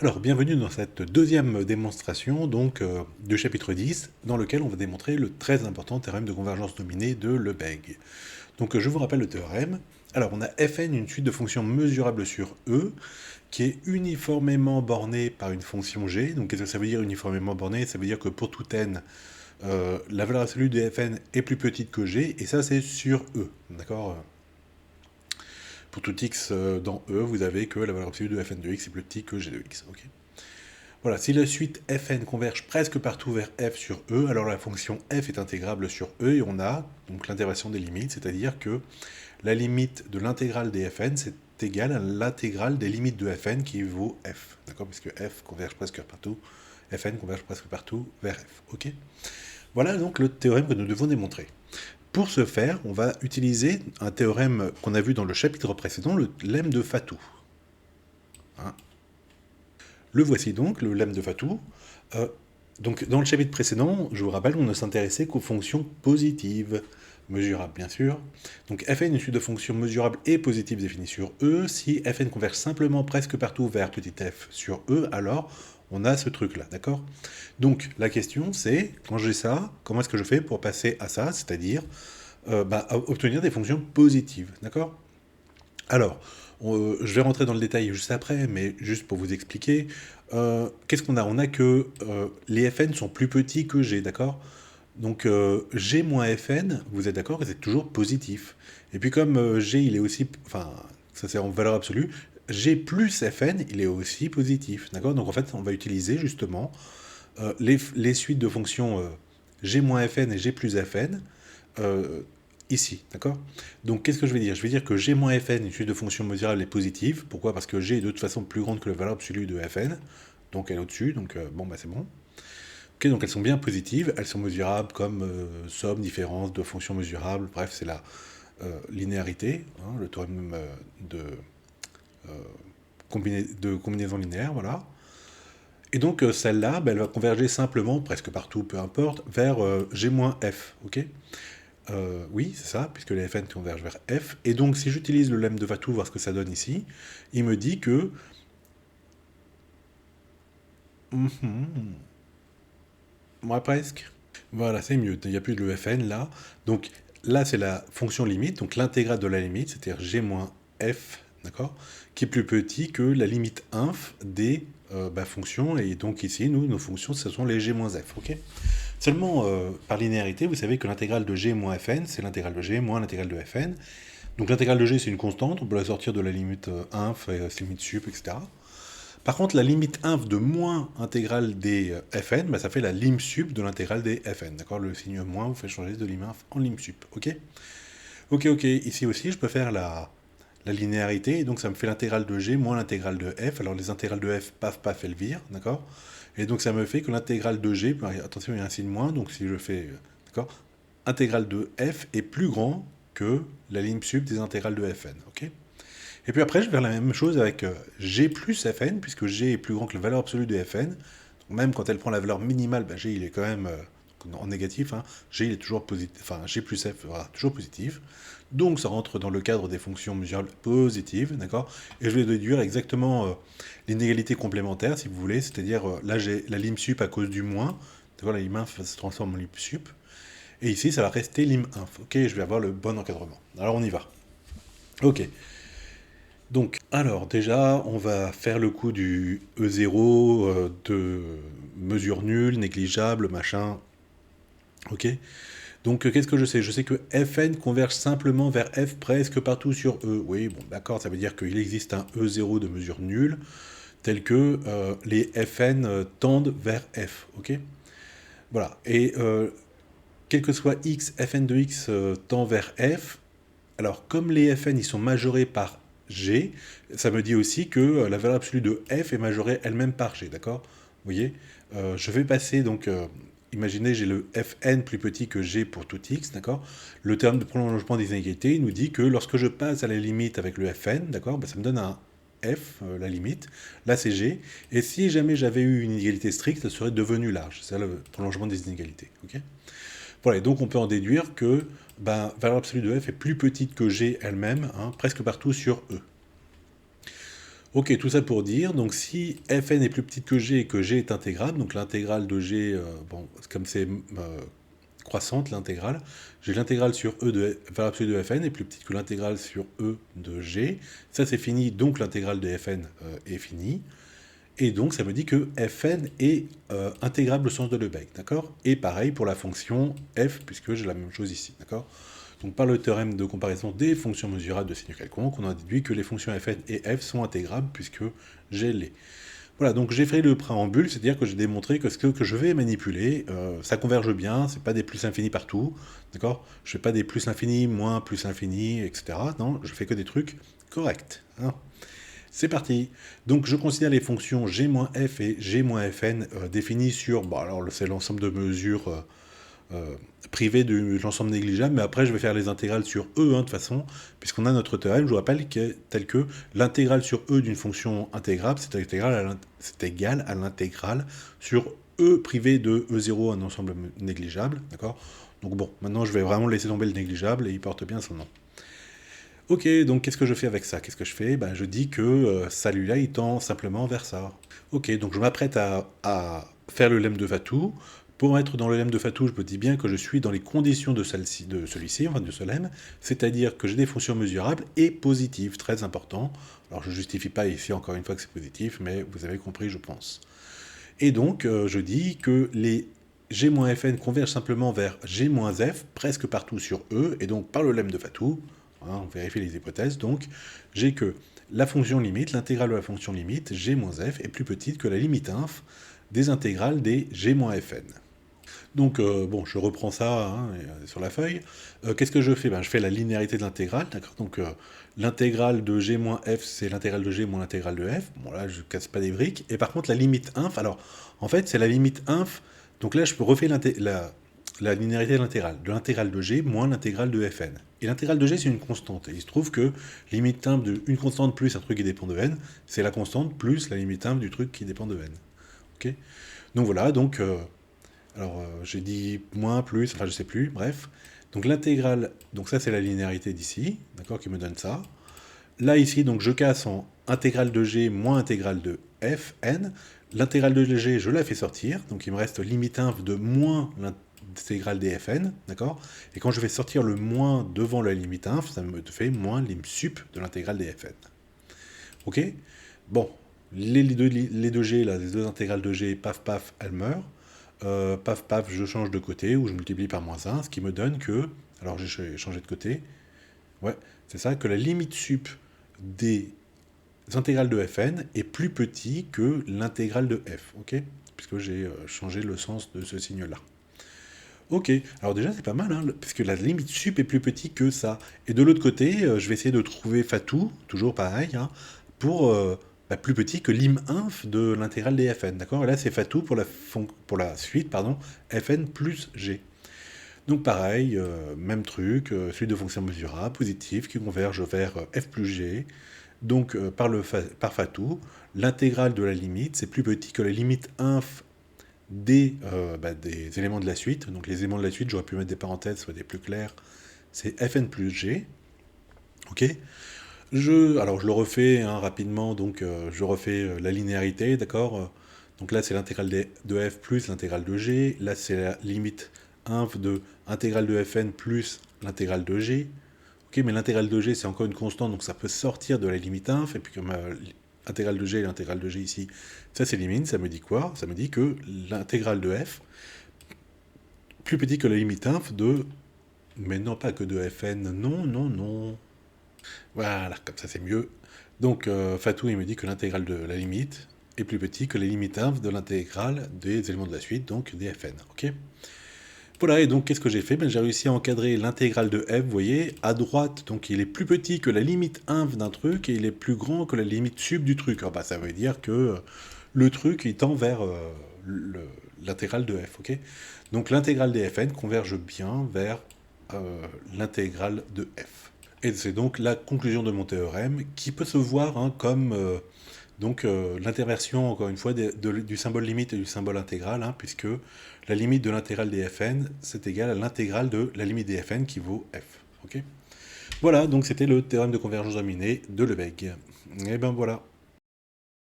Alors, bienvenue dans cette deuxième démonstration donc, du chapitre 10, dans lequel on va démontrer le très important théorème de convergence dominée de Lebesgue. Donc, je vous rappelle le théorème. Alors, on a Fn, une suite de fonctions mesurables sur E, qui est uniformément bornée par une fonction g. Donc, qu'est-ce que ça veut dire uniformément bornée? Ça veut dire que pour tout n, la valeur absolue de Fn est plus petite que g, et ça, c'est sur E. D'accord? Pour tout x dans E, vous avez que la valeur absolue de Fn de x est plus petite que g de x. Ok. Voilà, si la suite Fn converge presque partout vers f sur E, alors la fonction f est intégrable sur E et on a donc l'interversion des limites, c'est-à-dire que la limite de l'intégrale des Fn, c'est égal à l'intégrale des limites de Fn qui vaut f, d'accord? Puisque f converge presque partout, Fn converge presque partout vers f, ok? Voilà donc le théorème que nous devons démontrer. Pour ce faire, on va utiliser un théorème qu'on a vu dans le chapitre précédent, le lemme de Fatou. Hein. Le voici donc, le lemme de Fatou. Donc, dans le chapitre précédent, je vous rappelle, on ne s'intéressait qu'aux fonctions positives, mesurables bien sûr. Donc, Fn est une suite de fonctions mesurables et positives définies sur E. Si Fn converge simplement presque partout vers petit f sur E, alors on a ce truc-là, d'accord? Donc, la question c'est, quand j'ai ça, comment est-ce que je fais pour passer à ça, c'est-à-dire à obtenir des fonctions positives, d'accord? Alors, je vais rentrer dans le détail juste après, mais juste pour vous expliquer, qu'est-ce qu'on a? On a que les Fn sont plus petits que G, d'accord? Donc G moins Fn, vous êtes d'accord que c'est toujours positif. Et puis comme G, il est aussi, enfin, ça c'est en valeur absolue, G plus Fn, il est aussi positif, d'accord? Donc en fait, on va utiliser justement les suites de fonctions G moins Fn et G plus Fn, euh, ici, d'accord? Donc qu'est-ce que je vais dire? Je vais dire que g moins fn, une suite de fonctions mesurables, est positive. Pourquoi? Parce que g est de toute façon plus grande que la valeur absolue de fn, donc elle est au-dessus, donc bon, bah c'est bon. Ok, donc elles sont bien positives, elles sont mesurables comme somme, différence de fonctions mesurables, bref, c'est la linéarité, hein, le théorème de, euh, de combinaison linéaire, voilà. Et donc celle-là, bah, elle va converger simplement, presque partout, peu importe, vers g moins f, ok? Oui, c'est ça, puisque les Fn convergent vers F. Et donc, si j'utilise le lemme de Fatou, voir ce que ça donne ici, il me dit que... Moi, presque. Voilà, c'est mieux. Il n'y a plus de Fn là. Donc, là, c'est la fonction limite, donc l'intégrale de la limite, c'est-à-dire g moins F, d'accord, qui est plus petit que la limite inf des fonctions. Et donc, ici, nous, nos fonctions, ce sont les g moins F, ok? Seulement, par linéarité, vous savez que l'intégrale de g moins Fn, c'est l'intégrale de g moins l'intégrale de Fn. Donc l'intégrale de g, c'est une constante, on peut la sortir de la limite inf, limite sup, etc. Par contre, la limite inf de moins intégrale des fn, bah, ça fait la lim sup de l'intégrale des fn. D'accord? Le signe moins vous fait changer de lim inf en lim sup. Ok? Ok, ok. Ici aussi, je peux faire la linéarité, et donc ça me fait l'intégrale de g moins l'intégrale de f. Alors les intégrales de f, paf, paf, elles virent, d'accord? Et donc ça me fait que l'intégrale de g, attention, il y a un signe moins, donc si je fais, d'accord? Intégrale de f est plus grand que la lim sup des intégrales de fn, ok? Et puis après, je vais faire la même chose avec g plus fn, puisque g est plus grand que la valeur absolue de fn. Donc même quand elle prend la valeur minimale, bah, g il est quand même en négatif. Hein. G il est toujours positif, enfin g plus f, voilà, toujours positif. Donc ça rentre dans le cadre des fonctions mesurables positives, d'accord? Et je vais déduire exactement l'inégalité complémentaire, si vous voulez, c'est-à-dire là j'ai la lim sup à cause du moins, d'accord? La lim inf se transforme en lim sup. Et ici, ça va rester lim inf. Ok, je vais avoir le bon encadrement. Alors on y va. Ok. Donc, alors déjà, on va faire le coup du E0 de mesure nulle, négligeable, machin. Ok. Donc, qu'est-ce que je sais? Je sais que Fn converge simplement vers F presque partout sur E. Oui, bon, d'accord, ça veut dire qu'il existe un E0 de mesure nulle, tel que les Fn tendent vers F. Ok. Voilà. Et quel que soit x, Fn de x tend vers F. Alors, comme les Fn ils sont majorés par G, ça me dit aussi que la valeur absolue de F est majorée elle-même par G, d'accord? Vous voyez? Je vais passer donc, imaginez j'ai le Fn plus petit que G pour tout x, d'accord? Le terme de prolongement des inégalités il nous dit que lorsque je passe à la limite avec le Fn, d'accord, bah, ça me donne un F, la limite, là c'est G, et si jamais j'avais eu une inégalité stricte, ça serait devenu large, c'est ça le prolongement des inégalités, ok? Voilà, et donc on peut en déduire que ben, valeur absolue de f est plus petite que g elle-même, hein, presque partout sur E. Ok, tout ça pour dire, donc si fn est plus petite que g et que g est intégrable, donc l'intégrale de g, bon, comme c'est croissante, l'intégrale, j'ai l'intégrale sur e de valeur absolue de fn est plus petite que l'intégrale sur e de g, ça c'est fini, donc l'intégrale de fn est finie, et donc ça me dit que fn est intégrable au sens de Lebesgue, d'accord? Et pareil pour la fonction f, puisque j'ai la même chose ici, d'accord? Donc par le théorème de comparaison des fonctions mesurables de signe quelconque, on a déduit que les fonctions fn et f sont intégrables puisque j'ai les. Voilà, donc j'ai fait le préambule, c'est-à-dire que j'ai démontré que ce que je vais manipuler, ça converge bien, c'est pas des plus infinis partout, d'accord? Je fais pas des plus infinis, moins plus infinis, etc. Non, je fais que des trucs corrects. Hein. C'est parti. Donc je considère les fonctions g-f et g-fn définies sur, bon alors c'est l'ensemble de mesures privé de l'ensemble négligeable, mais après je vais faire les intégrales sur E, hein, de toute façon, puisqu'on a notre théorème, je vous rappelle, qui est tel que l'intégrale sur E d'une fonction intégrable, c'est égal à l'intégrale sur E privé de E0, un ensemble négligeable, d'accord? Donc bon, maintenant je vais vraiment laisser tomber le négligeable, et il porte bien son nom. Ok, donc qu'est-ce que je fais avec ça? Qu'est-ce que je fais? Ben, je dis que celui-là, il tend simplement vers ça. Ok, donc je m'apprête à faire le lemme de Fatou. Pour être dans le lemme de Fatou, je me dis bien que je suis dans les conditions de celui-ci, enfin de ce lemme, c'est-à-dire que j'ai des fonctions mesurables et positives, très important. Alors je ne justifie pas ici encore une fois que c'est positif, mais vous avez compris, je pense. Et donc je dis que les g-fn convergent simplement vers g-f, presque partout sur E, et donc par le lemme de Fatou, hein, on vérifie les hypothèses, donc j'ai que la fonction limite, l'intégrale de la fonction limite, g-f, est plus petite que la limite inf des intégrales des g-fn. Donc, bon, je reprends ça hein, sur la feuille. Qu'est-ce que je fais? Ben, je fais la linéarité de l'intégrale, d'accord? Donc, l'intégrale de g moins f, c'est l'intégrale de g moins l'intégrale de f. Bon, là, je casse pas des briques. Et par contre, la limite inf, alors, en fait, c'est la limite inf. Donc là, je peux refaire la linéarité de l'intégrale de g moins l'intégrale de fn. Et l'intégrale de g, c'est une constante. Et il se trouve que limite inf d'une constante plus un truc qui dépend de n, c'est la constante plus la limite inf du truc qui dépend de n. Ok? Donc voilà, donc... alors, j'ai dit moins, plus, enfin je sais plus, bref. Donc l'intégrale, donc ça c'est la linéarité d'ici, d'accord, qui me donne ça. Là ici, donc je casse en intégrale de g moins intégrale de f, n. L'intégrale de g, je la fais sortir, donc il me reste limite inf de moins l'intégrale des fn, d'accord. Et quand je vais sortir le moins devant la limite inf, ça me fait moins lim sup de l'intégrale des fn. Ok? Bon, les deux g, là, les deux intégrales de g, paf paf, elles meurent. Paf paf, je change de côté, ou je multiplie par moins 1, ce qui me donne que, alors j'ai changé de côté, ouais, c'est ça, que la limite sup des intégrales de fn est plus petit que l'intégrale de f, ok? Puisque j'ai changé le sens de ce signe-là. Ok, alors déjà c'est pas mal, hein, puisque la limite sup est plus petit que ça. Et de l'autre côté, je vais essayer de trouver Fatou, toujours pareil, hein, pour plus petit que lim inf de l'intégrale des fn, d'accord? Et là c'est Fatou pour la suite, pardon, fn plus g. Donc pareil, même truc, suite de fonctions mesurables, positives, qui convergent vers f plus g. Donc par Fatou, l'intégrale de la limite, c'est plus petit que la limite inf des éléments de la suite. Donc les éléments de la suite, j'aurais pu mettre des parenthèses, soit des plus clairs. C'est fn plus g. Ok. Alors je le refais hein, rapidement, donc je refais la linéarité, d'accord. Donc là c'est l'intégrale de f plus l'intégrale de g. Là c'est la limite inf de intégrale de fn plus l'intégrale de g. Ok, mais l'intégrale de g c'est encore une constante, donc ça peut sortir de la limite inf. Et puis comme intégrale de g et l'intégrale de g ici, ça s'élimine. Ça me dit quoi? Ça me dit que l'intégrale de f plus petit que la limite inf de... Mais non, pas que de fn, non, non, non. Voilà, comme ça c'est mieux. Donc Fatou il me dit que l'intégrale de la limite est plus petit que la limite inf de l'intégrale des éléments de la suite, donc des fn. Ok. Voilà, et donc qu'est-ce que j'ai fait? Ben, j'ai réussi à encadrer l'intégrale de f, vous voyez, à droite, donc il est plus petit que la limite inf d'un truc, et il est plus grand que la limite sub du truc. Alors, bah, ça veut dire que le truc, il tend vers l'intégrale de f, ok? Donc l'intégrale des fn converge bien vers l'intégrale de f. Et c'est donc la conclusion de mon théorème, qui peut se voir hein, comme l'interversion, encore une fois, du symbole limite et du symbole intégral, hein, puisque la limite de l'intégrale des fn, c'est égal à l'intégrale de la limite des fn qui vaut f. Ok. Voilà, donc c'était le théorème de convergence dominée de Lebesgue. Et ben voilà.